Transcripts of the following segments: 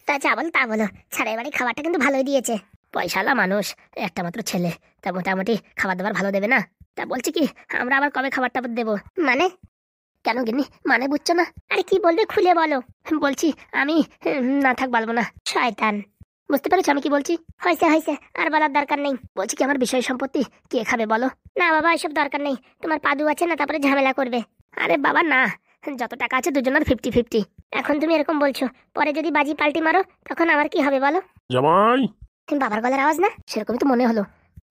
তা যা বলো তা বলো, ছাড়ের বাড়ি খাবারটা কিন্তু ভালোই দিয়েছে। পয়সাওয়ালা মানুষ, একটা মাত্র ছেলে, তা মোটামুটি খাবার দাবার ভালো দেবে না? তা বলছি কি, আমরা আবার কবে খাবার টাবার দেবো? মানে কেন গিন্নি, মানে বুঝছো না? আরে কি বলবে খুলে বলো। বলছি আমি না থাক বলবো না। শয়তান, বুঝতে পেরেছো আমি কি বলছি? হয়েছে হয়েছে, আর বলার দরকার নেই। বলছি কি, আমার বিষয় সম্পত্তি কে খাবে বলো? না বাবা, এসব দরকার নেই। তোমার পাদু আছে না, তারপরে ঝামেলা করবে। আরে বাবা না, যত টাকা আছে দুজনের 50-50। এখন তুমি এরকম বলছো, পরে যদি বাজি পাল্টি মারো তখন আমার কি হবে বলো? জামাই। তুমি বাবার গলার আওয়াজ না, সেরকমই তো মনে হলো।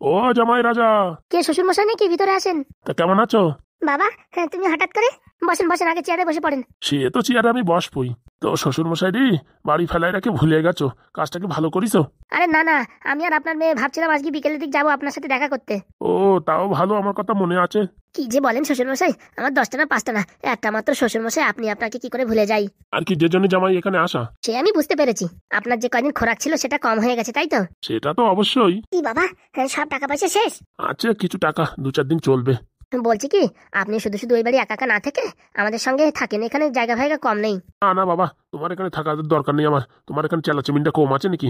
ও জামাই রাজা। কে, শ্বশুর মশাই নাকি? ভিতরে আসেন। তা কেমন আছো? বাবা, হ্যাঁ তুমি হঠাৎ করে? বসেন বসেন, আগে চেয়ারে বসে পড়েন। সে তো চেয়ারে আমি বসবই। তো শ্বশুর মশাই রে, বাড়ি ফেলাই রেখে ভুলে গেছো, কাজটা কি ভালো করিছো? আরে না না, আমি আর আপনার মেয়ে ভাবছিলাম আজকে বিকেলের দিক যাবো আপনার সাথে দেখা করতে। ও, তাও ভালো, আমার কথা মনে আছে। কি যে বলেন শ্বশুর মশাই, আমার 10টা না 5টা না, একটা মাত্র শ্বশুর মশাই আপনি, আপনাকে কি করে ভুলে যাই? আর কি, যে জন্য জামাই এখানে আসা? সে আমি বুঝতে পেরেছি, আপনার যে কয়দিন খোরাক ছিল সেটা কম হয়ে গেছে, তাই তো? সেটা তো অবশ্যই। কি বাবা, হ্যাঁ সব টাকা পয়সা শেষ? আছে কিছু টাকা, 2-4 দিন চলবে। বলছি কি, আপনি শুধু শুধু ওই বাড়ি একা একা না থেকে আমাদের সঙ্গে থাকেন, এখানে জায়গা ফায়গা কম নেই? না না বাবা, তোমার এখানে থাকার দরকার নেই আমার। তোমার এখানে চেলাচেমিনটা কম আছে নাকি?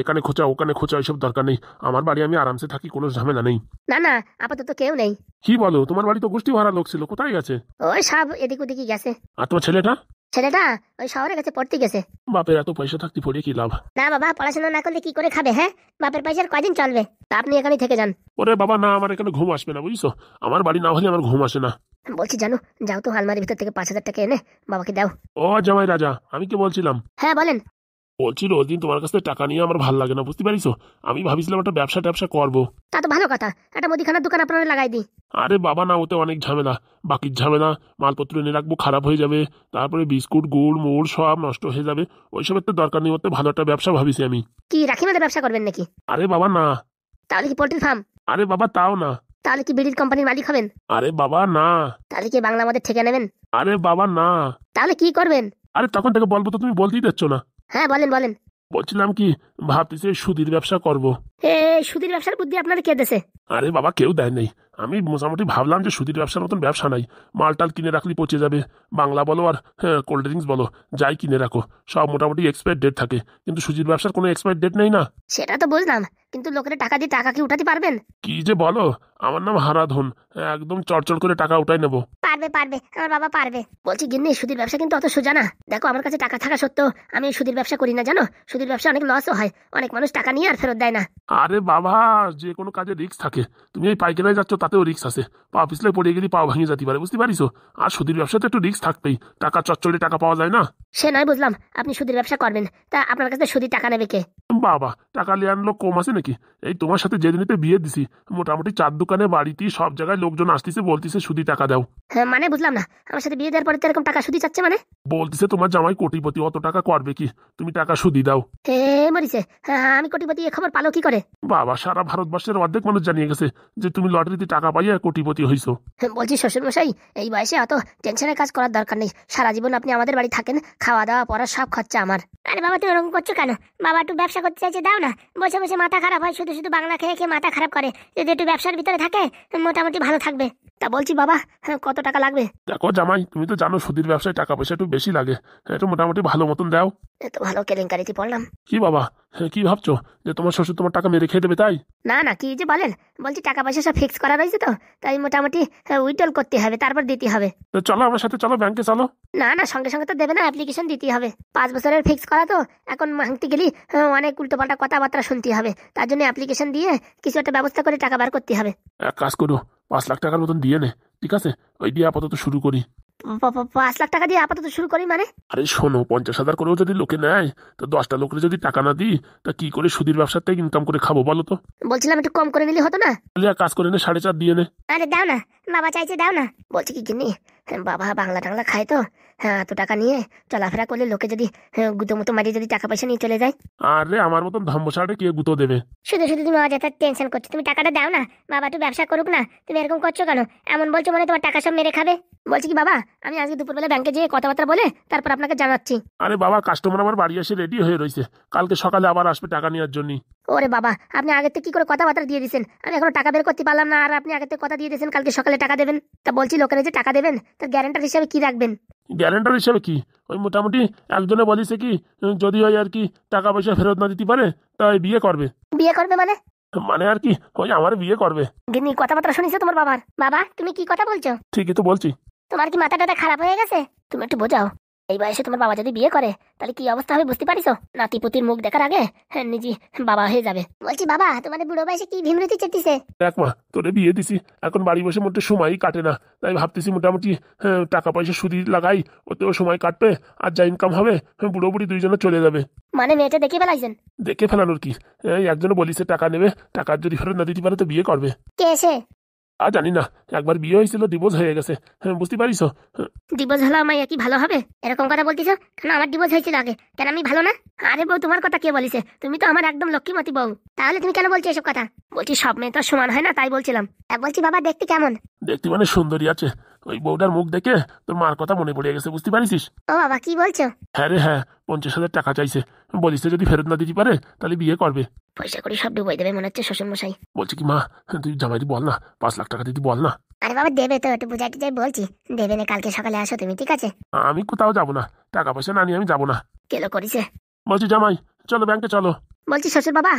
এখানে খোঁচা ওখানে খোঁচা এইসব দরকার নেই। আমার বাড়ি আমি আরামসে থাকি, কোনো ঝামেলা নেই। না না, আপাতত কেউ নেই। কি বলো, তোমার বাড়ি তো গোষ্ঠী ভাড়া লোক ছিল, কোথায় গেছে? ওই সব এদিক ওদিকই গেছে। আর তোমার ছেলেটা? ছেলেটা ওই শহরে গেছে, পড়তে গেছে। বাপের এত পয়সা থাকতে পড়ে কি লাভ? না বাবা, পড়াশোনা না করলে কি করে খাবে? হ্যাঁ, বাপের পয়সার কয়দিন চলবে? তা আপনি এখানেই থেকে যান। ওরে বাবা না, আমার এখানে ঘুম আসবে না, বুঝছো? আমার বাড়ি না হলে আমার ঘুম আসে না। বলছি জানো, যাও তো আলমারির ভিতর থেকে 5,000 টাকা এনে বাবাকে দাও। ও জামাই রাজা, আমি কি বলছিলাম? হ্যাঁ বলেন। বলছি রোজ দিন তোমার কাছ থেকে টাকা নিয়ে আমার ভালো লাগে না, বুঝতে পারিস? আমি ভাবিছিলাম একটা ব্যবসা ট্যাবসা করবো। তা তো ভালো কথা, একটা মুদিখানার দোকান আপনারা লাগাই দিই। আরে বাবা না, ওতে অনেক ঝামেলা, বাকির ঝামেলা, মালপত্র এনে রাখবো খারাপ হয়ে যাবে, তারপরে বিস্কুট গুড় মুড় সব নষ্ট হয়ে যাবে। ওইসবের তো দরকার নেই, ওতে ভালো একটা ব্যবসা ভাবিছি আমি। কি রাখি মাদের ব্যবসা করবেন নাকি? আরে বাবা না। তাহলে কি পোল্ট্রি ফার্ম? আরে বাবা তাও না। তাহলে কি বিড়ির কোম্পানির মালিক হবেন? আরে বাবা না। তাহলে কি বাংলা আমাদের ঠেকে নেবেন? আরে বাবা না। তাহলে কি করবেন? আরে তখন থেকে বলবো তো, তুমি বলতেই দিচ্ছ না। হ্যাঁ বলেন বলেন। বলছিলাম কি, ভাবতেছি এই সুদির ব্যবসা করব। এ, সুধীর ব্যবসার বুদ্ধি আপনারা কে দেছে? আরে বাবা কেউ দেয় নেই। আমি মোটামুটি ভাবলাম যে সুদির ব্যবসার মতন ব্যবসা নাই। মালটাল কিনে রাখলে পচে যাবে। বাংলা বলো আর কোল্ড ড্রিঙ্কস বলো, যাই কিনে রাখো সব মোটামুটি এক্সপায়ার ডেট থাকে, কিন্তু সুজির ব্যবসার কোনো এক্সপায়ার ডেট নেই না। সেটা তো বুঝলাম, কিন্তু লোকের টাকা দিয়ে টাকা কি উঠাতে পারবেন? কি যে বলো, আমার নাম হারাধন, একদম চড়চড় করে টাকা উঠাই নেবো। পারবে পারবে, আমার বাবা পারবে। বলছি গিন্নি, সুধীর ব্যবসা কিন্তু অত সোজা না। দেখো, আমার কাছে টাকা থাকা সত্ত্বেও আমি সুধীর ব্যবসা করি না, জানো? সুধীর ব্যবসা অনেক লসও হয়, অনেক মানুষ টাকা নিয়ে আর ফেরত দেয় না। আরে বাবা, যে কোনো কাজে রিস্ক থাকে। তুমি এই পাইকারায় যাচ্ছ, তাতেও রিস্ক আছে। পা পিছলে পড়ে গেলে পা ভেঙে যেতে পারে, বুঝতে পারিস? আর সুদির ব্যবসাতে একটু রিস্ক থাকবেই, টাকা চচ্চড়ে টাকা পাওয়া যায় না। সে নয় বুঝলাম, আপনি সুধীর ব্যবসা করবেন, তা আপনার কাছে সুধীর টাকা নেবে কে? বাবা, টাকা লিয়ে আনলো কম আছে নাকি? এই তোমার সাথে যেদিনতে বিয়ে দিছি, মোটামুটি 4 দোকানে বাড়িতে সব জায়গায় লোকজন আসতেছে, বলতেছে সুদি টাকা দাও। হ্যাঁ মানে বুঝলাম না, আমার সাথে বিয়ে দেওয়ার পরে তো এরকম টাকা সুদি চাচ্ছে মানে? বলতেছে তোমার জামাই কোটিপতি, অত টাকা করবে কি, তুমি টাকা সুদি দাও। হে মরিছে, হ্যাঁ আমি কোটিপতি, এ খবর পালো কি করে? বাবা, সারা ভারতবর্ষের অর্ধেক মানুষ জানিয়ে গেছে যে তুমি লটারিতে টাকা পাইয়া কোটিপতি হইছো। বলছি শ্বশুর মশাই, এই বয়সে অত টেনশনের কাজ করার দরকার নেই। সারা জীবন আপনি আমাদের বাড়ি থাকেন, খাওয়া দাওয়া পড়া সব খরচা আমার। আরে বাবা, তুমি এরকম করছো কেন? বাবা একটু ব্যবসা করতে চাইছে, দাও না। বসে বসে মাথা খারাপ হয়, শুধু শুধু বাংলা খেয়ে খেয়ে মাথা খারাপ করে। যদি একটু ব্যবসার ভিতরে থাকে মোটামুটি ভালো থাকবে। তা বলছি বাবা, কত টাকা লাগবে? দেখো জামাই, তুমি তো জানো সুদির ব্যবসায় টাকা পয়সা একটু বেশি লাগে, একটু মোটামুটি ভালো মতন দাও। এত ভালো কেলেঙ্কারিতে পড়লাম। কি বাবা, কি ভাবছো যে তোমার শ্বশুর তোমার টাকা মেরে খেয়ে দেবে তাই? না না, কি যে বলেন। বলছি টাকা পয়সা সব ফিক্স করা রয়েছে তো, তাই মোটামুটি উইথড্রল করতে হবে, তারপর দিতে হবে। তো চলো আমার সাথে, চলো ব্যাংকে চলো। না না, সঙ্গে সঙ্গে তো দেবে না, অ্যাপ্লিকেশন দিতে হবে। 5 বছরের ফিক্স করা তো, এখন ভাঙতে গেলি অনেক উল্টোপাল্টা কথাবার্তা শুনতে হবে। তার জন্য অ্যাপ্লিকেশন দিয়ে কিছু একটা ব্যবস্থা করে টাকা বার করতে হবে। এক কাজ করো, 5 লাখ টাকার মতন দিয়ে নে, ঠিক আছে? ওই দিয়ে আপাতত শুরু করি। 5 লাখ টাকা দিয়ে আপাতত শুরু করি মানে? আরে শোনো, 50,000 করেও যদি লোকে নেয়, তো 10টা লোকের যদি টাকা না দিই, তা কি করে সুদির ব্যবসার থেকে ইনকাম করে খাবো বলো তো? বলছিলাম একটু কম করে নিলে হতো না? তাহলে এক কাজ করে নে, 4.5 দিয়ে নে। আরে দাও না, বাবা চাইছে, দাও না। বলছি কি গিন্নি, বাবা বাংলা টাংলা খায় তো, হ্যাঁ এত টাকা নিয়ে চলাফেরা করলে লোকে যদি গুতো মুতো মারিয়ে যদি টাকা পয়সা নিয়ে চলে যায়। আরে আমার মতন ধম্মসাড়ে কে গুতো দেবে? শুধু শুধু তুমি অযথা টেনশন করছো, তুমি টাকাটা দাও না। বাবা একটু ব্যবসা করুক না, তুমি এরকম করছো কেন? এমন বলছো মানে তোমার টাকা সব মেরে খাবে। বলছি কি বাবা, আমি আজকে দুপুরবেলা ব্যাংকে যেয়ে কথাবার্তা বলে তারপর আপনাকে জানাচ্ছি। আরে বাবা, কাস্টমার আমার বাড়ি এসে রেডি হয়ে রয়েছে, কালকে সকালে আবার আসবে টাকা নেওয়ার জন্য। ওরে বাবা, আপনি আগে থেকে কি করে কথাবার্তা দিয়ে দিয়েছেন? আমি এখনো টাকা বের করতে পারলাম না, আর আপনি আগে থেকে কথা দিয়ে দিয়েছেন কালকে সকালে টাকা দেবেন। তা বলছি লোকেরা যে টাকা দেবেন, তার গ্যারান্টার হিসাবে কি রাখবেন? গ্যারেন্টার হিসেবে কি ওই মোটামুটি একজনে বলিছে কি যদি ওই আর কি টাকা পয়সা ফেরত না দিতে পারে তাই বিয়ে করবে। বিয়ে করবে মানে? মানে আর কি ওই আমার বিয়ে করবে। গিন্নি কথাবার্তা শুনিছো তোমার বাবার? বাবা তুমি কি কথা বলছো? ঠিকই তো বলছি। তোমার কি মাথা টাথা খারাপ হয়ে গেছে? তুমি একটু বোঝাও। এই বয়সে তোমার বাবা যদি বিয়ে করে তাহলে কি অবস্থা হবে বুঝতে পারিস? নাতিপুতির মুখ দেখার আগে নিজে বাবা হয়ে যাবে। বলছি বাবা তোমাদের বুড়ো বয়সে কি ভীমরতি চেতিছে? দেখ মা তোরে বিয়ে দিছি এখন বাড়ি বসে মোটে সময়ই কাটে না, তাই ভাবতেছি মোটামুটি টাকা পয়সা সুদি লাগাই, ওতেও সময় কাটবে আর যা ইনকাম হবে বুড়ো বুড়ি দুইজনে চলে যাবে। মানে মেয়েটা দেখে ফেলাইছেন? দেখে ফেলানোর কি, এই একজনে বলিছে টাকা নেবে, টাকা যদি ফেরত না দিতে পারে তো বিয়ে করবে। কে এসে? আর জানি না, একবার বিয়ে হয়েছিল ডিভোর্স হয়ে গেছে, বুঝতে পারিস? ডিভোর্স হলো আমার কি ভালো হবে? এরকম কথা বলতেছো কেন? আমার ডিভোর্স হয়েছিল আগে, কেন আমি ভালো না? আরে বউ তোমার কথা কে বলিছে? তুমি তো আমার একদম লক্ষ্মীমতি বউ, তাহলে তুমি কেন বলছো এসব কথা? বলছি সব মেয়ে তো সমান হয় না তাই বলছিলাম। বলছি বাবা দেখতে কেমন? দেখতে মানে সুন্দরী আছে, ওই বউটার মুখ দেখে তোর মার কথা মনে পড়ে গেছে, বুঝতে পারিস? ও বাবা কি বলছো? হ্যাঁ রে হ্যাঁ, 50,000 টাকা চাইছে, বলিছে যদি ফেরত না দিতে পারে তাহলে বিয়ে করবে। পয়সা করে সব ডুবাই দেবে মনে হচ্ছে শ্বশুর মশাই। বলছি কি মা তুই জামাইটি বল না 5 লাখ টাকা দিতে বল না। আরে বাবা দেবে তো, একটু বুঝাইতে যাই বলছি। দেবে না, কালকে সকালে আসো তুমি, ঠিক আছে? আমি কোথাও যাবো না, টাকা পয়সা না নিয়ে আমি যাবো না। কেলো করিছে? বলছি জামাই চলো ব্যাংকে চলো। বলছি শ্বশুর বাবা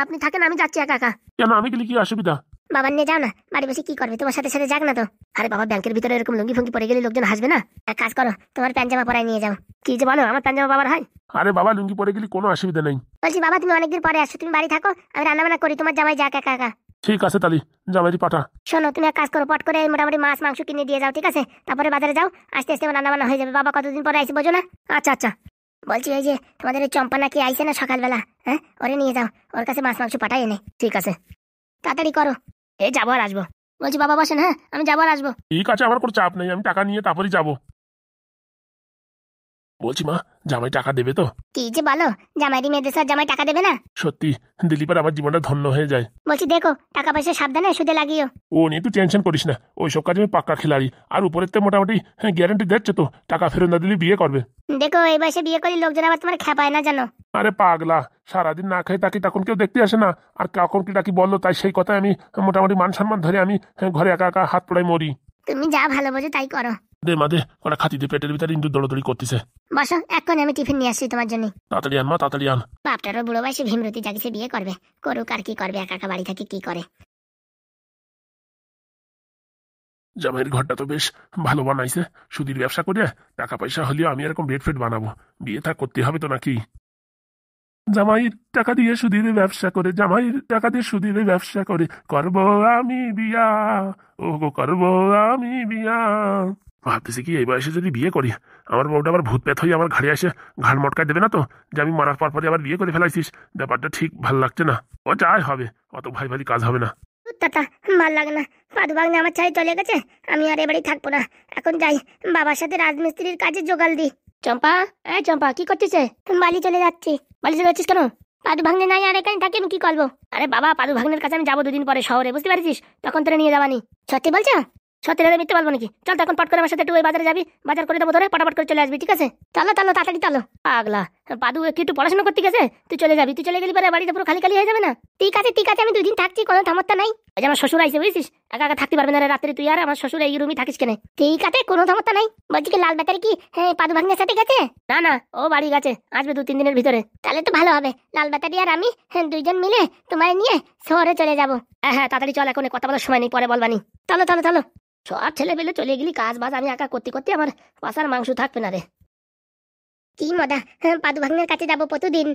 আপনি থাকেন, আমি যাচ্ছি একা একা। কেন আমি গেলে কি অসুবিধা? বাবা নিয়ে যাও না, বাড়ি বসে কি করবে, তোমার সাথে সাথে যাক না তো। আরে বাবা ব্যাংকের ভিতরে এরকম লুঙ্গি ফুঙ্গি পরে গেলে লোকজন হাসবে না? এক কাজ করো, তোমার প্যান্ট পরাই নিয়ে যাও। কি যে বলো, আমার প্যান্ট বাবার হয়? আরে বাবা লুঙ্গি পরে গেলে কোনো অসুবিধা নেই। বলছি বাবা তুমি অনেকদিন পরে আসছো, তুমি বাড়ি থাকো, আমি রান্না বান্না করি, তোমার জামাই যাক একা একা। ঠিক আছে তালি জামাইটি পাঠা। শোনো তুমি এক কাজ করো, পট করে মোটামুটি মাছ মাংস কিনে দিয়ে যাও, ঠিক আছে? তারপরে বাজারে যাও, আস্তে আস্তে রান্না বান্না হয়ে যাবে। বাবা কতদিন পরে আইসে বোঝো না? আচ্ছা আচ্ছা। বলছি ওই যে তোমাদের ওই চম্পা নাকি আইসে না সকালবেলা, হ্যাঁ ওরে নিয়ে যাও, ওর কাছে মাছ মাংস পাঠাই এনে। ঠিক আছে তাড়াতাড়ি করো। এই যাবো আর আসবো। বলছি বাবা বসেন, হ্যাঁ আমি যাবো আর আসবো। ঠিক আছে আমার কোনো চাপ নেই, আমি টাকা নিয়ে তারপরেই যাবো। বলছি মা জামাই টাকা দেবে তো? কি যে বলো, জামাইরি মেয়েদের সাথে জামাই টাকা দেবে না? সত্যি দিলীপের আমার জীবনটা ধন্য হয়ে যায়। বলছি দেখো টাকা পয়সা সাবধানে সুদে লাগিও। ও নিয়ে তুই টেনশন করিস না, ওই সব কাজে আমি পাক্কা খেলাড়ি, আর উপরের তো মোটামুটি গ্যারান্টি দিচ্ছে তো টাকা ফেরত না দিলে বিয়ে করবে। দেখো এই বয়সে বিয়ে করি লোকজন আবার তোমার খেপায় না জানো? আরে পাগলা, সারাদিন না খাই তাকে তখন কেউ দেখতে আসে না, আর কখন কি ডাকি বললো তাই সেই কথায় আমি মোটামুটি মান সম্মান ধরে আমি ঘরে একা একা হাত পড়াই মরি। তুমি যা ভালো বোঝো তাই করো। দে মাদে ওরা খাতিতে পেটের ভিতরে ইন্দুর দৌড়দৌড়ি করতেছে। বসো, এক্ষুনি আমি টিফিন নিয়ে আসছি তোমার জন্য। তাড়াতাড়ি আন মা তাড়াতাড়ি আন। বাপটারও বুড়ো বয়সে ভীমরতি জাগিছে, বিয়ে করবে, করুক আর কি করবে, একা একা বাড়ি থেকে কি করে। জামাইয়ের ঘরটা তো বেশ ভালো বানাইছে, সুদির ব্যবসা করে টাকা পয়সা হলেও আমি এরকম বেড ফেড বানাবো, বিয়ে থা করতে হবে তো নাকি। জামাইয়ের টাকা দিয়ে সুদির ব্যবসা করে, জামাইয়ের টাকা দিয়ে সুদির ব্যবসা করে করবো আমি বিয়া, ও গো করবো আমি বিয়া। ভাবতেছি কি এই বয়সে যদি বিয়ে করি আমার বউটা আবার ভূত পেত হয়ে আমার ঘাড়ে এসে ঘাড় মটকায় দেবে না তো, যে আমি মারার পর পরে আবার বিয়ে করে ফেলাইছিস, ব্যাপারটা ঠিক ভাল লাগছে না। ও যাই হবে, অত ভাই ভাই কাজ হবে না। তাতা ভাল লাগে না, পাদু ভাগ্নে আমার ছাড়ি চলে গেছে, আমি আর এবারেই থাকবো না। এখন যাই বাবার সাথে রাজমিস্ত্রির কাজে জোগাল দি। চম্পা, এই চম্পা কি করছিস? বালি চলে যাচ্ছি। বালি চলে যাচ্ছিস কেন? পাদু ভাগ্নে নাই আর এখানে থাকি আমি কি করবো? আরে বাবা পাদু ভাগ্নের কাছে আমি যাবো 2 দিন পরে শহরে, বুঝতে পারছিস? তখন তোরা নিয়ে যাবানি। সত্যি বলছো? সত্যি দাদা মিথ্যে বলবো নাকি? চল তখন পট করে আমার সাথে একটু ওই বাজারে যাবি, বাজার করে দেবো, ধরে পটাপট করে চলে আসবি, ঠিক আছে? চলো চলো তাড়াতাড়ি চলো। পাগলা, পাদু কি একটু পড়াশোনা করতে গেছে? তুই চলে যাবি, তুই চলে গেলি পরে বাড়িতে পুরো খালি খালি হয়ে যাবে না? ঠিক আছে ঠিক আছে, আমি 2 দিন থাকছি, কোনো সমস্যা নাই। ওই যে আমার শ্বশুর আইসে বুঝছিস, একা একা থাকতে পারবে না রে রাত্রে, তুই আর আমার শ্বশুর এই রুমই থাকিস কেন? ঠিক আছে কোনো সমস্যা নাই। বলছি কি লাল ব্যাটারি কি পাদু ভাগ্নের সাথে গেছে? না না ও বাড়ি গেছে, আসবে 2-3 দিনের ভিতরে। তাহলে তো ভালো হবে, লাল ব্যাটারি আর আমি দুইজন মিলে তোমায় নিয়ে শহরে চলে যাবো। হ্যাঁ হ্যাঁ তাড়াতাড়ি চল, এখন কথা বলার সময় নেই, পরে বলবানি। চলো চলো চলো। সব ছেলে পেলে চলে গেলি, কাজ বাজ আমি একা করতে করতে আমার পাশার মাংস থাকবে না রে। কি মজা, পাদু ভাগ্নের কাছে যাবো প্রতিদিন।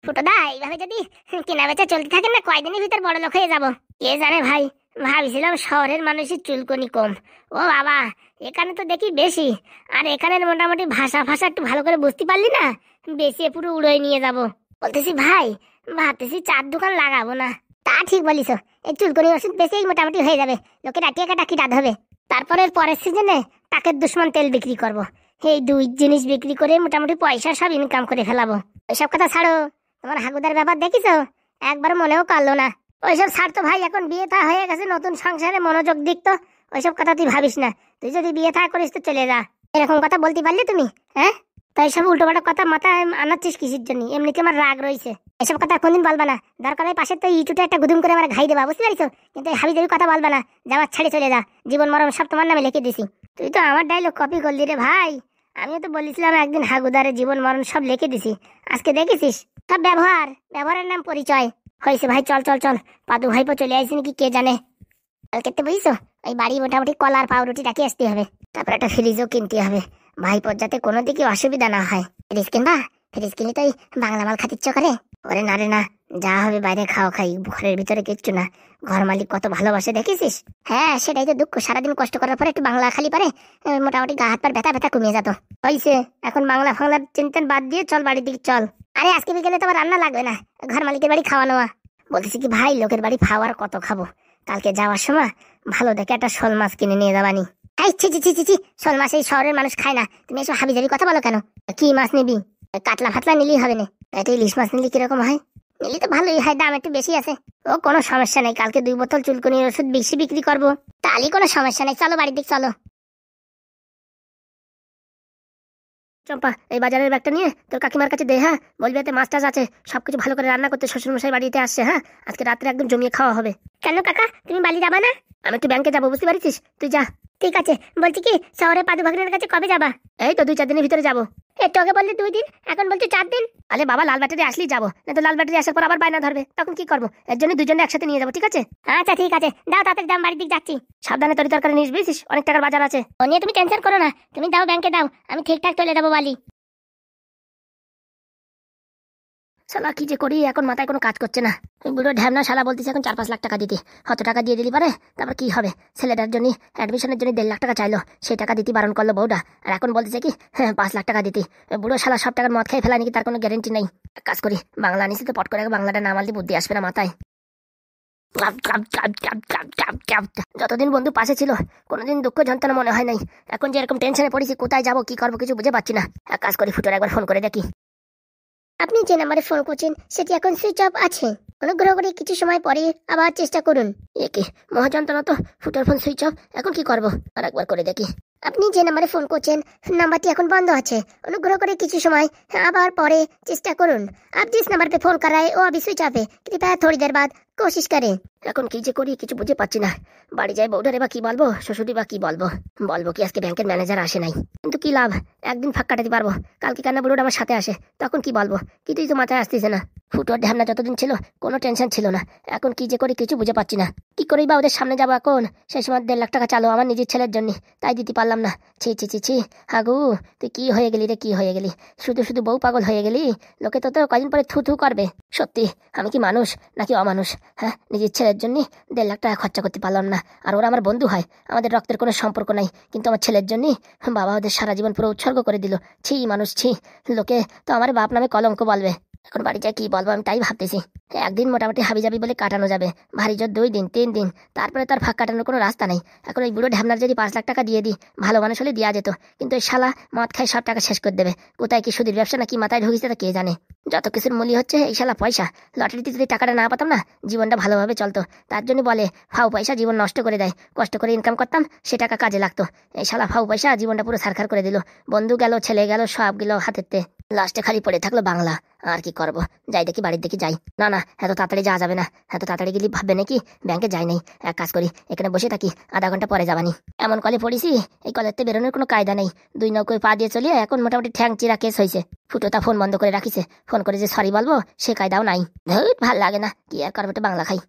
ফুটোদা এইভাবে যদি কেনা বেচা চলতে থাকে না, কয়দিনের ভিতর বড় লোক হয়ে যাবো। কে জানে ভাই, ভাবছিলাম শহরের মানুষের চুলকনি কম, ও বাবা এখানে তো দেখি বেশি। আর এখানের মোটামুটি ভাষা ভাষা একটু ভালো করে বুঝতে পারলি না, বেশি পুরো উড়োয় নিয়ে যাব। বলতেছি ভাই, ভাবতেছি 4 দোকান লাগাবো না। তা ঠিক বলিস, এই চুলকনি ওষুধ বেশি মোটামুটি হয়ে যাবে, লোকে ডাকিয়ে ডাকি ডাক হবে। তারপরের পরের সিজনে টাকের দুশ্মন তেল বিক্রি করব। এই 2 জিনিস বিক্রি করে মোটামুটি পয়সা সব ইনকাম করে ফেলাবো। ওইসব কথা ছাড়ো, তোমার হাগুদার ব্যাপার দেখিস, একবার মনেও করলো না। ওইসব ছাড় তো ভাই, এখন বিয়ে থা হয়ে গেছে, নতুন সংসারে মনোযোগ দিক তো। ওইসব কথা তুই ভাবিস না, তুই যদি বিয়ে থা করিস তো চলে যা। এরকম কথা বলতে পারলে তুমি? হ্যাঁ তাই সব উল্টোপাল্টা কথা মাথায় আনাচ্ছিস কিসের জন্য? এমনিতে আমার রাগ রয়েছে, এসব কথা কোনদিন বলবা না। দরকার হয় পাশে তো ইটুটে একটা গুদুম করে আমার ঘাই দেবা, বুঝতে পারিস? কিন্তু এই হাবি জাবি কথা বলবা না, যাওয়ার ছাড়ে চলে যা, জীবন মরণ সব তোমার নামে লিখে দিছি। তুই তো আমার ডায়লগ কপি করলি রে ভাই। আমিও তো বলেছিলাম একদিন হাগুদারে জীবন মরণ সব লিখে দিছি, আজকে দেখেছিস সব ব্যবহারের নাম পরিচয় হয়েছে। ভাই চল চল চল, পাদু ভাইপো চলে আসছে নাকি কে জানে। কালকে বুঝছো ওই বাড়ি মোটামুটি কলার পাউরুটি রাখি আসতে হবে, তারপর একটা ফ্রিজও কিনতে হবে ভাইপোর, যাতে কোনো দিকে অসুবিধা না হয়। ফ্রিজ কিনবা? ফ্রিজ কিনলে তো ওই বাংলা মাল খাতে ইচ্ছা করে। ওরে না রে না, যা হবে বাইরে খাও, খাই ঘরের ভিতরে কিচ্ছু না। ঘর মালিক কত ভালোবাসে দেখেছিস? হ্যাঁ সেটাই তো দুঃখ, সারাদিন কষ্ট করার পরে একটু বাংলা খালি পারে মোটামুটি গা হাত পার ব্যথা ব্যথা কমিয়ে যেত। হয়েছে এখন বাংলা ফাংলার চিন্তান বাদ দিয়ে চল বাড়ির দিকে চল। আরে আজকে বিকেলে তো আবার রান্না লাগবে না, ঘর মালিকের বাড়ি খাওয়া নেওয়া। বলতেছি কি ভাই, লোকের বাড়ি খাওয়ার কত খাবো, কালকে যাওয়ার সময় ভালো দেখে একটা শোল মাছ কিনে নিয়ে যাবানি। এই ছি ছি ছি ছি ছি, শোল মাছ এই শহরের মানুষ খায় না, তুমি এসব হাবিজাবি কথা বলো কেন? কি মাছ নিবি? কাতলা ফাতলা নিলেই হবে না, এটা ইলিশ মাছ নিলে কিরকম হয়? নিলে তো ভালোই হয়, দাম একটু বেশি আছে। ও কোনো সমস্যা নেই, কালকে 2 বোতল চুলকুনির ওষুধ বেশি বিক্রি করবো, তাহলে কোনো সমস্যা নেই। চলো বাড়ির দিকে চলো। চম্পা এই বাজারের ব্যাগটা নিয়ে তোর কাকিমার কাছে দে, হ্যাঁ বলবি এতে মাছ টাছ আছে, সবকিছু ভালো করে রান্না করতে শ্বশুরমশাই বাড়িতে আসছে। হ্যাঁ আজকে রাত্রে একদম জমিয়ে খাওয়া হবে। কেন কাকা তুমি বাড়ি যাবা না? আমি একটু ব্যাংকে যাবো, বুঝতে পারছিস, তুই যা। ঠিক আছে, বলছি কি শহরে পাদু ভাগ্নের কাছে কবে যাবা? এই তো 2-4 দিনের ভিতরে যাবো। একটু আগে বললি 2 দিন, এখন বলছি 4 দিন। আরে বাবা লাল ব্যাটারি আসলেই যাবো, না তো লাল ব্যাটারি আসার পর আবার বায়না ধরবে, তখন কি করবো? এর জন্য দুজনে একসাথে নিয়ে যাবো, ঠিক আছে? আচ্ছা ঠিক আছে, দাও তাড়াতাড়ি দাম, বাড়ির দিকে যাচ্ছি। সাবধানে তরি তরকারি নিস, বুঝিস অনেক টাকার বাজার আছে। ও নিয়ে তুমি টেনশন করো না, তুমি দাও ব্যাংকে দাও, আমি ঠিকঠাক চলে যাবো বালি। শালা কি যে করি এখন, মাথায় কোনো কাজ করছে না। ওই বুড়ো ঢ্যামনা শালা বলতেছে এখন 4-5 লাখ টাকা দিতে, কত টাকা দিয়ে দিলি পারে, তারপর কি হবে? ছেলেটার জন্য অ্যাডমিশনের জন্য 1.5 লাখ টাকা চাইলো, সেই টাকা দিতে বারণ করলো বউটা, আর এখন বলতেছে কি হ্যাঁ 5 লাখ টাকা দিতে। বুড়ো শালা সব টাকার মদ খেয়ে ফেলা নাকি তার কোনো গ্যারেন্টি নেই। এক কাজ করি, বাংলা আনিসি তো পট করে বাংলাটা না মারলে বুদ্ধি আসবে না মাথায়। যতদিন বন্ধু পাশে ছিল কোনোদিন দুঃখ যন্ত্রণা মনে হয় নাই, এখন যে এরকম টেনশনে পড়েছি কোথায় যাবো কি করবো কিছু বুঝে পাচ্ছি না। এক কাজ করি, ফুটোর একবার ফোন করে দেখি। আপনি যে নাম্বারে ফোন করছেন সেটি এখন সুইচ অফ আছে, অনুগ্রহ করে কিছু সময় পরে আবার চেষ্টা করুন। একে মহাযন্ত্রণা তো, ফুটোর ফোন সুইচ অফ, এখন কি করবো? আর একবার করে দেখি। আপনি যে নাম্বারে ফোন করছেন নাম্বারটি এখন বন্ধ আছে, অনুগ্রহ করে কিছু সময় আবার পরে চেষ্টা করুন। आप जिस नंबर पे फोन कर रहे हैं वो अभी स्विच ऑफ है, कृपया थोड़ी देर बाद कोशिश करें। এখন কি যে করি কিছু বুঝে পাচ্ছি না। বাড়ি যাই বউডারে বা কি বলবো, শ্বশুরি বা কি বলবো। বলবো কি আজকে ব্যাংকের ম্যানেজার আসে নাই, কিন্তু কি লাভ, একদিন ফাঁক কাটাতে পারবো, কালকে কেন বুড়োটা আমার সাথে আসে, তখন কি বলবো? কিছুই তো মাথায় আসতেছে না। ফুটোর ঢ্যামনা যতদিন ছিল কোনো টেনশন ছিল না, এখন কি যে করি কিছু বুঝে পাচ্ছি না। কি করেই বা ওদের সামনে যাবো এখন? সেই সময় 1.5 লাখ টাকা চালো আমার নিজের ছেলের জন্য, তাই দিতে পারলাম না। ছি ছি ছি ছি, হাগু তুই কি হয়ে গেলি রে, কি হয়ে গেলি? শুধু শুধু বউ পাগল হয়ে গেলি, লোকে তো কদিন পরে থু থু করবে। সত্যি আমি কি মানুষ নাকি অমানুষ? হ্যাঁ নিজের ছেলের জন্য 1.5 লাখ টাকা খরচা করতে পারলাম না, আর ওরা আমার বন্ধু হয়, আমাদের রক্তের কোনো সম্পর্ক নাই, কিন্তু আমার ছেলের জন্য বাবা ওদের সারা জীবন পুরো উৎসর্গ করে দিল। ছি মানুষ ছি, লোকে তো আমার বাপ নামে কলঙ্ক বলবে। এখন বাড়ি যাই কি বলবো আমি তাই ভাবতেছি। একদিন মোটামুটি হাবিজাবি বলে কাটানো যাবে, ভারী জোর 2 দিন 3 দিন, তারপরে তার ফাঁক কাটানোর কোনো রাস্তা নেই। এখন ওই বুড়ো ঢ্যামনার যদি 5 লাখ টাকা দিয়ে দিই, ভালো মানুষ হলে দেওয়া যেত, কিন্তু ওই শালা মদ খাই সব টাকা শেষ করে দেবে। কোথায় কি সুদীর ব্যবসা নাকি মাথায় ঢুকিয়েছে তা কে জানে। যত কিছুর মূল্য হচ্ছে এই শালা পয়সা। লটারিতে যদি টাকাটা না পাতাম না, জীবনটা ভালোভাবে চলতো। তার জন্য বলে ফাউ পয়সা জীবন নষ্ট করে দেয়, কষ্ট করে ইনকাম করতাম সে টাকা কাজে লাগতো। এই শালা ফাউ পয়সা জীবনটা পুরো সারখার করে দিল, বন্ধু গেল ছেলে গেল সব গেল হাতেতে, লাস্টে খালি পড়ে থাকলো বাংলা। আর কি করবো, যাই দেখি বাড়ির দিকে যাই। না না এত তাড়াতাড়ি যাওয়া যাবে না, এত তাড়াতাড়ি গেলে ভাববে নাকি ব্যাংকে যাই নাই। এক কাজ করি, এখানে বসে থাকি, আধা ঘন্টা পরে যাবানি। এমন কলে পড়িছি এই কলেতে বেরোনোর কোনো কায়দা নেই, 2 নৌকোয় পা দিয়ে চলিয়ে এখন মোটামুটি ঠ্যাং চিরা কেস হয়েছে। ফুটো তা ফোন বন্ধ করে রাখিছে, ফোন করে যে সরি বলবো সে কায়দাও নাই। ধুত ভাল লাগে না, কি আর করবো, বাংলা খাই।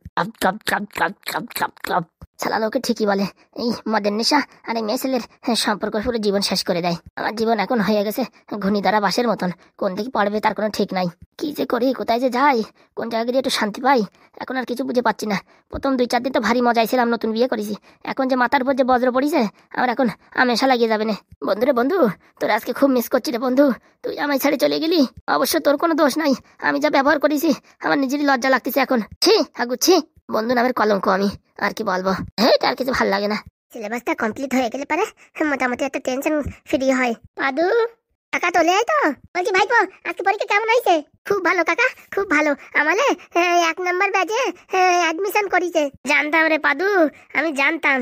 শালা লোকে ঠিকই বলে, এই মদের নেশা আর এই মেয়ে ছেলের সম্পর্ক পুরো জীবন শেষ করে দেয়। আমার জীবন এখন হয়ে গেছে ঘূর্ণি দ্বারা বাসের মতন, কোন দিকে পড়বে তার কোনো ঠিক নাই। কি যে করি, কোথায় যে যাই, কোন জায়গায় গিয়ে একটু শান্তি পাই, এখন আর কিছু বুঝে পাচ্ছি না। প্রথম 2-4 দিন তো ভারী মজাই ছিলাম, নতুন বিয়ে করেছি, এখন যে মাথার উপর যে বজ্র পড়িছে আমার এখন আমেশা লাগিয়ে যাবে না। বন্ধু রে বন্ধু, তোর আজকে খুব মিস করছি রে বন্ধু, তুই আমায় ছেড়ে চলে গেলি। অবশ্য তোর কোনো দোষ নাই, আমি যা ব্যবহার করেছি আমার নিজেরই লজ্জা লাগতেছে এখন। ছি আগুচ্ছি, বন্ধু নামের কলঙ্ক আমি, আর কি বলবো। হ্যাঁ আর কিছু ভাল লাগে না। সিলেবাসটা কমপ্লিট হয়ে গেলে পারে মোটামুটি একটা টেনশন ফ্রি হয়। পাদু কাকা চলে আয় তো। বলছি ভাইপো আজকে পরীক্ষা কেমন হয়েছে? খুব ভালো কাকা, খুব ভালো। আমালে 1 নম্বর ব্যাচে অ্যাডমিশন করিছে। জানতাম রে পাদু, আমি জানতাম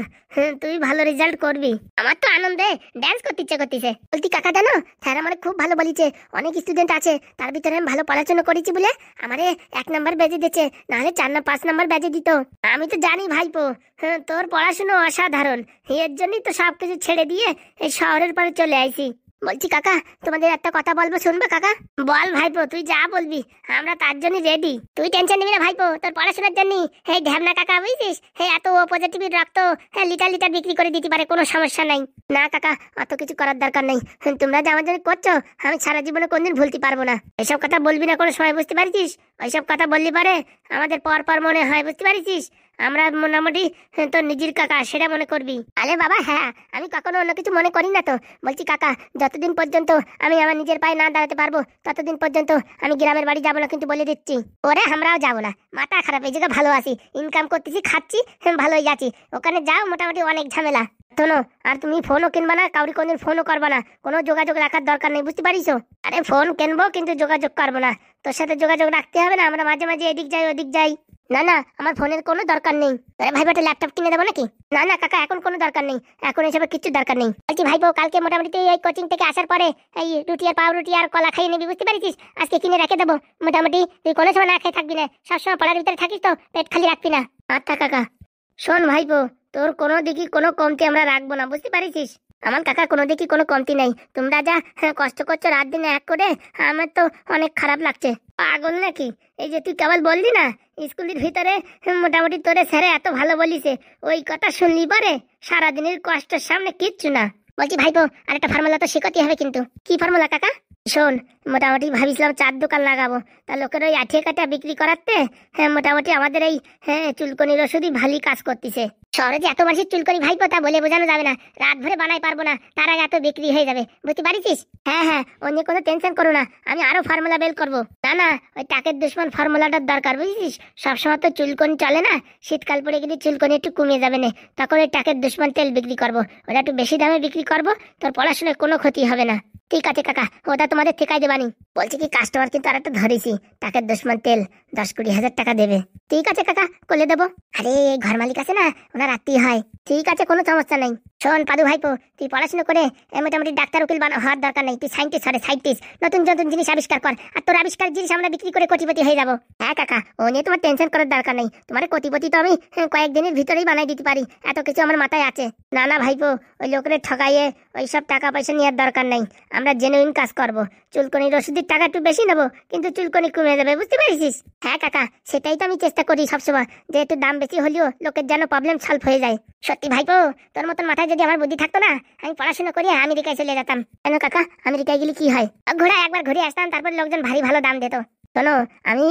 তুই ভালো রেজাল্ট করবি। আমার তো আনন্দে ড্যান্স করতে ইচ্ছে করতেছে। বলতি কাকা জানো, স্যার আমার খুব ভালো বলিছে। অনেক স্টুডেন্ট আছে, তার ভিতরে আমি ভালো পড়াশোনা করেছি বলে আমারে 1 নম্বর ব্যাচে দিচ্ছে, নাহলে 4 না 5 নম্বর ব্যাচে দিত। আমি তো জানি ভাইপো তোর পড়াশোনা অসাধারণ, এর জন্যই তো সবকিছু ছেড়ে দিয়ে এই শহরের পরে চলে আইছি। বলছি কাকা, তোমাদের একটা কথা বলবো, শুনবে কাকা? বল ভাইপো, তুই যা বলবি আমরা তার জন্য রেডি। তুই টেনশন নিবি না ভাইপো, তোর পড়াশোনার জন্য এই ঢ্যাবনা কাকা বুঝছিস, এত ও পজিটিভের রক্ত লিটার লিটার বিক্রি করে দিতে পারে, কোনো সমস্যা নাই। না কাকা, অত কিছু করার দরকার নেই। তোমরা যে আমার জন্য করছো আমি সারা জীবনে কোনদিন ভুলতে পারবো না। এসব কথা বলবি না কোনো সময়, বুঝতে পারছিস? ওইসব কথা বললি পারে আমাদের পর মনে হয়, বুঝতে পারছিস? আমরা মোটামুটি তোর নিজের কাকা, সেটা মনে করবি। আরে বাবা হ্যাঁ, আমি কখনো অন্য কিছু মনে করি না তো। বলছি কাকা, যতদিন পর্যন্ত আমি আমার নিজের পায়ে না দাঁড়াতে পারবো ততদিন পর্যন্ত আমি গ্রামের বাড়ি যাবো না, কিন্তু বলে দিচ্ছি। ওরে আমরাও যাবো না, মাথা খারাপ, এই জায়গায় ভালো আছি, ইনকাম করতেছি, খাচ্ছি, ভালোই যাচ্ছি। ওখানে যাও মোটামুটি অনেক ঝামেলা। শোনো, আর তুমি ফোনও কিনবা না, কাউরি কোনদিন ফোনও করবা না, কোনো যোগাযোগ রাখার দরকার নেই, বুঝতে পারিস? আরে ফোন কিনবো কিন্তু যোগাযোগ করবো না, তোর সাথে যোগাযোগ রাখতে হবে না। আমরা মাঝে মাঝে এদিক যাই ওদিক যাই। না না, আমার ফোনের কোনো দরকার নেই। আরে ভাইপো একটা ল্যাপটপ কিনে দেবো নাকি? না না কাকা, এখন কোনো দরকার নেই, এখন এসবের কিচ্ছু দরকার নেই। বলছি ভাইপো, কালকে মোটামুটি তুই এই কোচিং থেকে আসার পরে এই রুটি আর পাউরুটি আর কলা খাইয়ে নিবি, বুঝতে পারিস? আজকে কিনে রেখে দেবো। মোটামুটি তুই কোনো সময় না খেয়ে থাকবি না, সবসময় পড়ার ভিতরে থাকিস তো, পেট খালি রাখবি না। আচ্ছা কাকা। শোন ভাইপো, তোর কোনো দিকই কোনো কমতি আমরা রাখবো না, বুঝতে পারিস? আমার কাকা কোনো দিকই কোনো কমতি নেই। তোমরা যা কষ্ট করছো রাত দিনে এক করে, আমার তো অনেক খারাপ লাগছে। পাগল নাকি? এই যে তুই কেবল বললি না স্কুলের ভিতরে মোটামুটি তোরে স্যারে এত ভালো বলিছে, ওই কথা শুনলি পরে সারাদিনের কষ্টের সামনে কিচ্ছু না। বলছি ভাইপো, আরেকটা ফর্মুলা তো শেখাতে হবে কিন্তু। কি ফর্মুলা কাকা? শোন, মোটামুটি ভাবিছিলাম 4 দোকান লাগাবো, তা লোকের ওই আঠিয়া কাটা বিক্রি করাতে মোটামুটি আমাদের এই চুলকনির ওষুধই ভালোই কাজ করতেছে। শহরে যে এত মানুষের চুলকনি ভাইপো, তা বলে বোঝানো যাবে না। রাত ভরে বানাই পারবো না, তার আগে এত বিক্রি হয়ে যাবে, বুঝতে পারিস? হ্যাঁ, ও নিয়ে কোনো টেনশন করো না, আমি আরো ফর্মুলা বের করবো। না না, ওই টাকের দুশ্মন ফর্মুলাটার দরকার, বুঝছিস? সবসময় তো চুলকনি চলে না, শীতকাল পরে গেলে চুলকনি একটু কমে যাবে না, তখন ওই টাকের দুশ্মন তেল বিক্রি করবো, ওটা একটু বেশি দামে বিক্রি করবো, তোর পড়াশোনায় কোনো ক্ষতি হবে না। ঠিক আছে কাকা, ওটা তোমাদের থেকাই দেবানি। বলছি কি, কাস্টমার কিন্তু আর একটা ধরেছি, টাকার দুশ্মন তেল 10-20 হাজার টাকা দেবে। ঠিক আছে কাকা, করে দেবো। আরে ঘর মালিক আছে না, ওনার রাত্রি হয়। ঠিক আছে, কোনো সমস্যা নেই। শোন পাদু ভাইপো, তুই পড়াশোনা করে মোটামুটি ডাক্তার উকিল হওয়ার দরকার নেই, তুই সাইন্টিস্ট হরে, সাইন্টিস্ট, নতুন নতুন জিনিস আবিষ্কার কর, আর তোর আবিষ্কার জিনিস আমরা বিক্রি করে কোটিপতি হয়ে যাবো। হ্যাঁ কাকা, ও নিয়ে তোমার টেনশন করার দরকার নেই, তোমার কোটিপতি তো আমি কয়েকদিনের ভিতরেই বানাই দিতে পারি, এত কিছু আমার মাথায় আছে। না না ভাইপো, ওই লোকের ঠকাইয়ে ওই সব টাকা পয়সা নেওয়ার দরকার নেই, আমরা জেনুইন কাজ করবো। চুলকনির ওষুধের টাকা একটু বেশি নেবো, কিন্তু চুলকনি কমে যাবে, বুঝতে পারিস? হ্যাঁ কাকা, সেটাই তো আমি চেষ্টা করি সবসময়, যে একটু দাম বেশি হলেও লোকের যেন প্রবলেম সলভ হয়ে যায়। সত্যি ভাইপো, তোর মতন মাথায় যদি আমার বুদ্ধি থাকতো না, আমি পড়াশোনা করি আমেরিকায় চলে যেতাম। কেন কাকা, আমেরিকায় গেলে কি হয়? ঘোরা একবার ঘুরে আসতাম, তারপর লোকজন ভারী ভালো দাম দিত। শোনো, আমি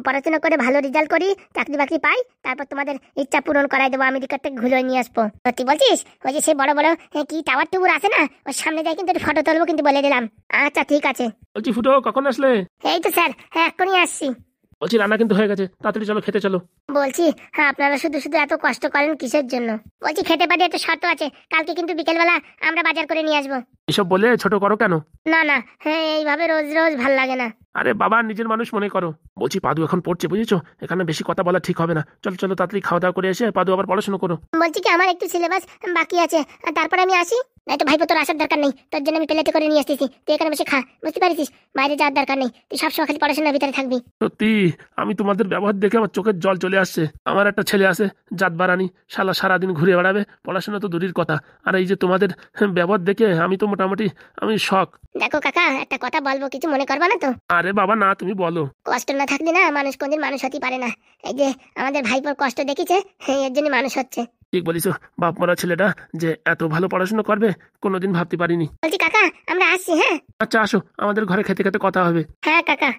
পড়াশোনা করে ভালো রেজাল্ট করি, চাকরি বাকরি পাই, তারপর তোমাদের ইচ্ছা পূরণ করাই দেবো, আমেরিকার থেকে ঘুরে নিয়ে আসবো। সত্যি বলছিস? ওই যে সে বড় বড় কি টাওয়ার টুবুর আছে না, ওর সামনে যাই কিন্তু ফটো তুলবো, কিন্তু বলে দিলাম। আচ্ছা ঠিক আছে। বলছি ফুটো, কখন আসলে? এই তো স্যার, এক্ষুনি আসছি। বলছি রান্না কিন্তু হয়ে গেছে, তাড়াতাড়ি চলো খেতে চলো। বলছি আপনারা শুধু শুধু এত কষ্ট করেন কিসের জন্য? বলছি খেতে পারি, একটা শর্ত আছে, কালকে কিন্তু বিকেলবেলা আমরা বাজার করে নিয়ে আসবো। এসব বলে ছোট করো কেন? না না, এইভাবে রোজ রোজ ভাল লাগে না। আরে বাবা, নিজের মানুষ মনে করো। বলছি পাদু এখন পড়ছে, বুঝেছো? এখানে বেশি কথা বলা ঠিক হবে না। চলো চলো, তাড়াতাড়ি খাওয়া দাওয়া করে এসে পাদু আবার পড়াশোনা করো। বলছি কি, আমার একটু সিলেবাস বাকি আছে, তারপরে আমি আসি। তো ভাইপো, তোর আসার দরকার নেই, তোর জন্য আমি প্লেটে করে নিয়ে আসতেছি, তুই এখানে বসে খা, বুঝতে পারিস? বাইরে যাওয়ার দরকার নেই, তুই সবসময় খালি পড়াশোনার ভিতরে থাকবি। সত্যি, আমি তোমাদের ব্যবহার দেখে আমার চোখের জল চলে আসছে। আমার একটা ছেলে আছে জাত বারানি, শালা সারাদিন ঘুরে বেড়াবে, পড়াশোনা তো দূরের কথা, আর এই যে তোমাদের ব্যবহার দেখে আমি তো মোটামুটি আমি শখ। দেখো কাকা, একটা কথা বলবো, কিছু মনে করবা না তো? আরে বাবা না, তুমি বলো। কষ্ট না থাকলে না মানুষ কোনদিন মানুষ হতে পারে না। এই যে আমাদের ভাইপোর কষ্ট দেখেছে, এর জন্য মানুষ হচ্ছে। ঠিক বলিস, বাপ মারা ছেলেটা যে এত ভালো পড়াশোনা করবে কোনোদিন ভাবতে পারিনি। বলছি কাকা, আমরা আসছি। হ্যাঁ আচ্ছা আসো, আমাদের ঘরে খেতে খেতে কথা হবে। হ্যাঁ কাকা।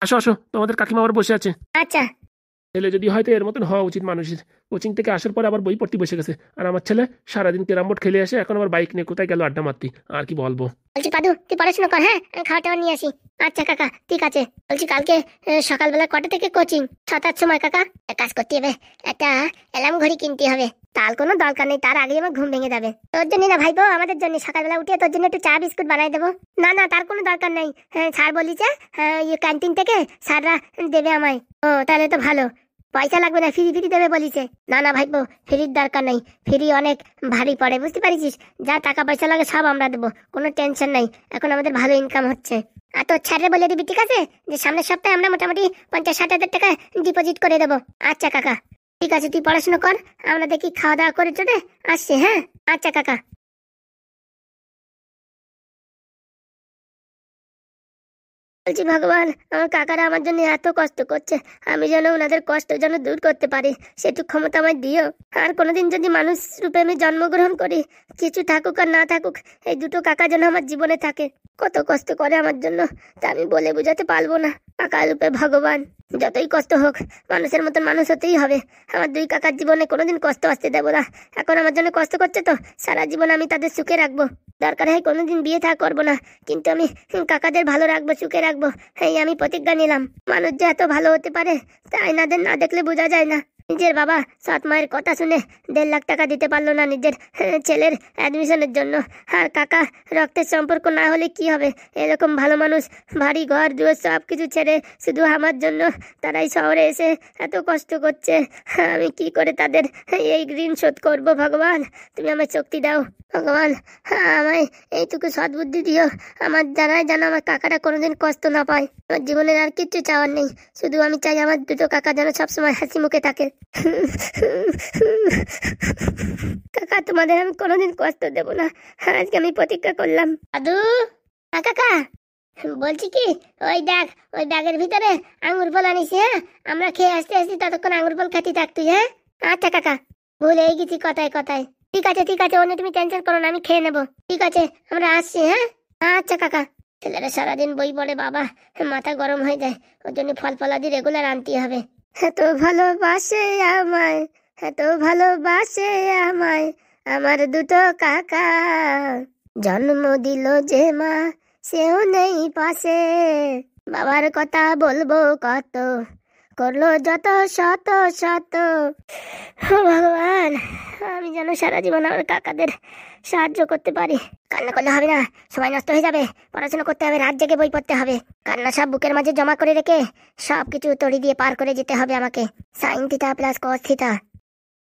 আসো আসো, তোমাদের কাকিমা আবার বসে আছে। আচ্ছা। ছেলে যদি হয়তো এর মতন হওয়া উচিত মানুষের, কোচিং থেকে আসার পর আবার বই পড়তে বসে গেছে, আর আমার ছেলে সারাদিন ক্যারাম বোর্ড খেলে আসে, এখন আবার বাইক নিয়ে কোথায় গেল আড্ডা মারতি, আর কি বলবো। বলছি পাদু, তুই পড়াশোনা কর, হ্যাঁ আমি খাওয়া টাওয়া নিয়ে আসি। আচ্ছা কাকা, ঠিক আছে। বলছি কালকে সকালবেলা কটা থেকে কোচিং? 7-8 সময় কাকা। এক কাজ করতে হবে, একটা অ্যালার্ম ঘড়ি কিনতে হবে, তার কোনো দরকার নেই, তার আগে আমার ঘুম ভেঙে যাবে। তোর জন্য না ভাইপো, আমাদের জন্য সকালবেলা উঠে তোর জন্য একটু চা বিস্কুট বানাই দেবো। না না, তার কোনো দরকার নেই। হ্যাঁ, স্যার বলিছে ক্যান্টিন থেকে স্যাররা দেবে আমায়। ও তাহলে তো ভালো, পয়সা লাগবে না, ফ্রি ফ্রি দেবে বলিছে। না না ভাইপো, ফ্রির দরকার নেই, ফ্রি অনেক ভারী পড়ে, বুঝতে পারিস? যা টাকা পয়সা লাগে সব আমরা দেবো, কোনো টেনশন নাই, এখন আমাদের ভালো ইনকাম হচ্ছে। আর তোর স্যারে বলে দিবি, ঠিক আছে, যে সামনের সপ্তাহে আমরা মোটামুটি 50-60 হাজার টাকা ডিপোজিট করে দেবো। আচ্ছা কাকা, ঠিক আছে, তুই পড়াশোনা কর, আমরা দেখি খাওয়া দাওয়া করে চলে আসছি। হ্যাঁ আচ্ছা কাকা। বলছি ভগবান, আমার কাকারা আমার জন্য এত কষ্ট করছে, আমি যেন ওনাদের কষ্ট যেন দূর করতে পারি, সেটুক ক্ষমতা আমায় দিও। আর কোনোদিন যদি মানুষ রূপে আমি জন্মগ্রহণ করি, কিছু থাকুক আর না থাকুক, এই দুটো কাকা যেন আমার জীবনে থাকে। কত কষ্ট করে আমার জন্য, তা আমি বলে বোঝাতে পারবো না। কাকা রূপে ভগবান, যতই কষ্ট হোক মানুষের মতন মানুষ হতেই হবে। আমার দুই কাকার জীবনে কোনোদিন কষ্ট আসতে দেবো না। এখন আমার জন্য কষ্ট করছে তো, সারা জীবন আমি তাদের সুখে রাখবো। দরকার হয় কোনোদিন বিয়ে থা করবো না, কিন্তু আমি কাকাদের ভালো রাখবো, সুখে রাখবো, এই আমি প্রতিজ্ঞা নিলাম। মানুষ যে এত ভালো হতে পারে তা আয়নাদের না দেখলে বোঝা যায় না। নিজের বাবা সৎ মায়ের কথা শুনে 1.5 লাখ টাকা দিতে পারলো না নিজের ছেলের অ্যাডমিশনের জন্য। আর কাকা রক্তের সম্পর্ক না হলে কি হবে? এরকম ভালো মানুষ বাড়ি ঘর দুয়ার সব কিছু ছেড়ে শুধু আমার জন্য তারাই শহরে এসে এত কষ্ট করছে। আমি কি করে তাদের এই ঋণ শোধ করবো? ভগবান, তুমি আমায় শক্তি দাও। ভগবান, আমায় এইটুকু সদ্বুদ্ধি দিও, আমার জানাই যেন আমার কাকাটা কোনোদিন কষ্ট না পায়। আমার জীবনের আর কিচ্ছু চাওয়ার নেই, শুধু আমি চাই আমার দুটো কাকা যেন সবসময় হাসি মুখে থাকে। কাকা, তোমাদের আমি কোনোদিন কষ্ট দেবো না, আজকে আমি প্রতিজ্ঞা করলাম। দাদু, কাকা, বলছি কি, ওই দেখ, ওই ব্যাগের ভিতরে আঙুর ফল আনিস। হ্যাঁ, আমরা খেয়ে আসতে আসতে ততক্ষণ আঙুর ফল খাতি থাক তুই। হ্যাঁ আচ্ছা কাকা, ভুলেই গেছি কথায় কথায়। ঠিক আছে ঠিক আছে, অন্য তুমি টেনশন করো না, আমি খেয়ে নেবো। ঠিক আছে, আমরা আসছি। হ্যাঁ আচ্ছা কাকা। ছেলেরা সারাদিন বই পড়ে বাবা, মাথা গরম হয়ে যায়, ওর জন্য ফল ফলাদি রেগুলার আনতে হবে। এত ভালোবাসে আমায়, এত ভালোবাসে আমায় আমার দুটো কাকা, জন্ম দিল যে মা সেও নেই পাশে, বাবার কথা বলবো কত, করলো যত শত শত। ভগবান, আমি যেন সারা জীবন আমার কাকাদের সাহায্য করতে পারি। কান্না করলে হবে না, সময় নষ্ট হয়ে যাবে, পড়াশোনা করতে হবে, রাত জেগে বই পড়তে হবে। কান্না সব বুকের মাঝে জমা করে রেখে সব কিছু তড়ি দিয়ে পার করে যেতে হবে আমাকে। Sine theta plus cos theta